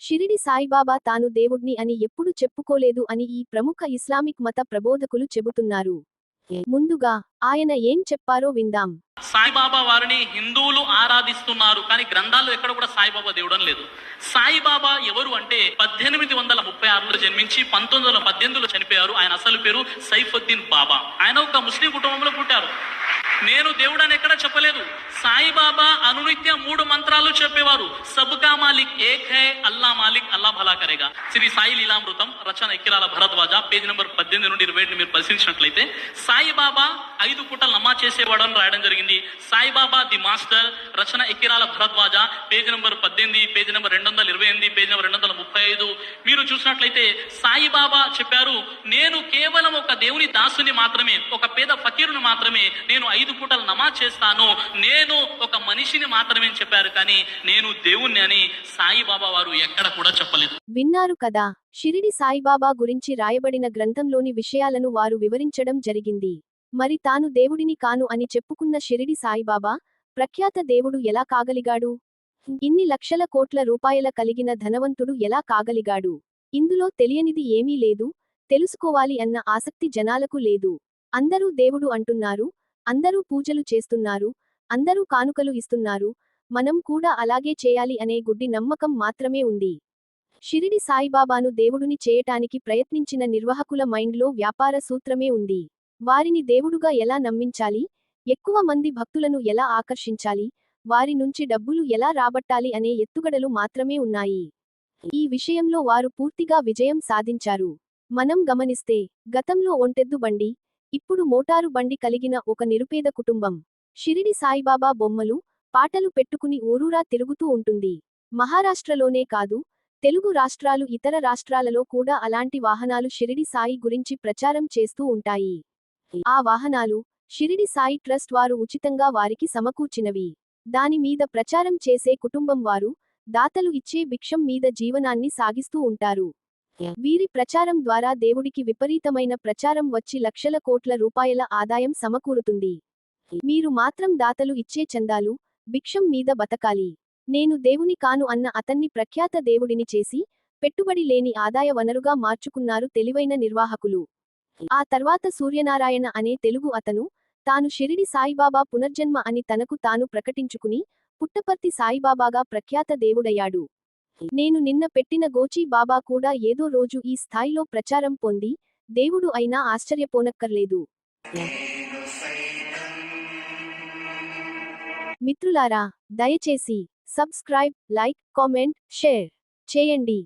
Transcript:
షిరిడి సాయిబాబా తాను దేవుడ్ని అని ఎప్పుడు చెప్పుకోలేదు అని ఈ ప్రముఖ ఇస్లామిక్ మత ప్రబోధకులు చెబుతున్నారు. ముందుగా ఆయన ఏం చెప్పారో విందాం. సాయిబాబా వారిని హిందువులు ఆరాధిస్తున్నారు, కానీ గ్రంథాల్లో ఎక్కడ కూడా సాయిబాబా దేవుడు అని లేదు. సాయిబాబా ఎవరు అంటే 1836లో జన్మించి 1918లో చనిపోయారు. ఆయన అసలు పేరు సైఫుద్దీన్ బాబా. ఆయన ఒక ముస్లిం కుటుంబంలో పుట్టారు. నేను దేవుడు అని ఎక్కడ చెప్పలేదు. సాయిబాబా అనునిత్య 3 మంత్రాలు చెప్పేవారు. సబ్కా మాలిక్ ఏక్ హై, అల్లా మాలిక్, అల్లా భలా కరేగా. శ్రీ సాయి లీలామృతం, రచన ఎక్కిరాల భరద్వాజ, పేజ్ నెంబర్ 18 నుండి 27 మీరు పరిశీలించినట్లయితే సాయిబాబా 5 పూటలు నమాజ్ చేసేవాడు అని రాయడం జరిగింది. సాయిబాబా ది మాస్టర్, రచన Ekkirala Bharadwaja, page number 18, page number 228, page number 235 మీరు చూసినట్లయితే సాయిబాబా చెప్పారు, నేను కేవలం ఒక దేవుని దాసుని మాత్రమే, ఒక పేద ఫకీరుని మాత్రమే, నేను 5 పూటలు నమాజ్ చేస్తాను, నేను ఒక మనిషిని మాత్రమే చెప్పారు, కానీ నేను దేవుణ్ణి అని సాయిబాబా వారు ఎక్కడ కూడా చెప్పలేదు. విన్నారు కదా, షిరిడి సాయిబాబా గురించి రాయబడిన గ్రంథంలోని విషయాలను వారు వివరించడం జరిగింది. మరి తాను దేవుడిని కాను అని చెప్పుకున్న షిరిడి సాయిబాబా ప్రఖ్యాత దేవుడు ఎలా కాగలిగాడు? ఇన్ని లక్షల కోట్ల రూపాయల కలిగిన ధనవంతుడు ఎలా కాగలిగాడు? ఇందులో తెలియనిది ఏమీ లేదు. తెలుసుకోవాలి అన్న ఆసక్తి జనాలకు లేదు. అందరూ దేవుడు అంటున్నారు, అందరూ పూజలు చేస్తున్నారు, అందరూ కానుకలు ఇస్తున్నారు, మనం కూడా అలాగే చేయాలి అనే గుడ్డి నమ్మకం మాత్రమే ఉంది. షిరిడి సాయిబాబాను దేవుడుని చేయటానికి ప్రయత్నించిన నిర్వాహకుల మైండ్లో వ్యాపార సూత్రమే ఉంది. వారిని దేవుడుగా ఎలా నమ్మించాలి, ఎక్కువ మంది భక్తులను ఎలా ఆకర్షించాలి, వారి నుంచి డబ్బులు ఎలా రాబట్టాలి అనే ఎత్తుగడలు మాత్రమే ఉన్నాయి. ఈ విషయంలో వారు పూర్తిగా విజయం సాధించారు. మనం గమనిస్తే గతంలో ఒంటెద్దు బండి, ఇప్పుడు మోటారు బండి కలిగిన ఒక నిరుపేద కుటుంబం షిరిడి సాయిబాబా బొమ్మలు, పాటలు పెట్టుకుని ఊరూరా తిరుగుతూ ఉంటుంది. మహారాష్ట్రలోనే కాదు, తెలుగు రాష్ట్రాలు, ఇతర రాష్ట్రాలలో కూడా అలాంటి వాహనాలు షిరిడి సాయి గురించి ప్రచారం చేస్తూ ఉంటాయి. ఆ వాహనాలు షిరిడి సాయి ట్రస్ట్ వారు ఉచితంగా వారికి సమకూర్చినవి. దాని మీద ప్రచారం చేసే కుటుంబం వారు దాతలు ఇచ్చే భిక్షం మీద జీవనాన్ని సాగిస్తూ ఉంటారు. వీరి ప్రచారం ద్వారా దేవుడికి విపరీతమైన ప్రచారం వచ్చి లక్షల కోట్ల రూపాయల ఆదాయం సమకూరుతుంది. మీరు మాత్రం దాతలు ఇచ్చే చందాలు, భిక్షం మీద బతకాలి. నేను దేవుని కాను అన్న అతన్ని ప్రఖ్యాత దేవుడిని చేసి పెట్టుబడి లేని ఆదాయ వనరుగా మార్చుకున్నారు తెలివైన నిర్వాహకులు. ఆ తర్వాత సూర్యనారాయణ అనే తెలుగు అతను తాను షిరిడి సాయిబాబా పునర్జన్మ అని తనకు తాను ప్రకటించుకుని పుట్టపర్తి సాయిబాబాగా ప్రఖ్యాత దేవుడయ్యాడు. నేను నిన్న పెట్టిన గోచీ బాబా కూడా ఏదో రోజు ఈ స్థాయిలో ప్రచారం పొంది దేవుడు అయినా ఆశ్చర్యపోనక్కర్లేదు. మిత్రులారా, దయచేసి సబ్స్క్రైబ్, లైక్, కామెంట్, షేర్ చేయండి.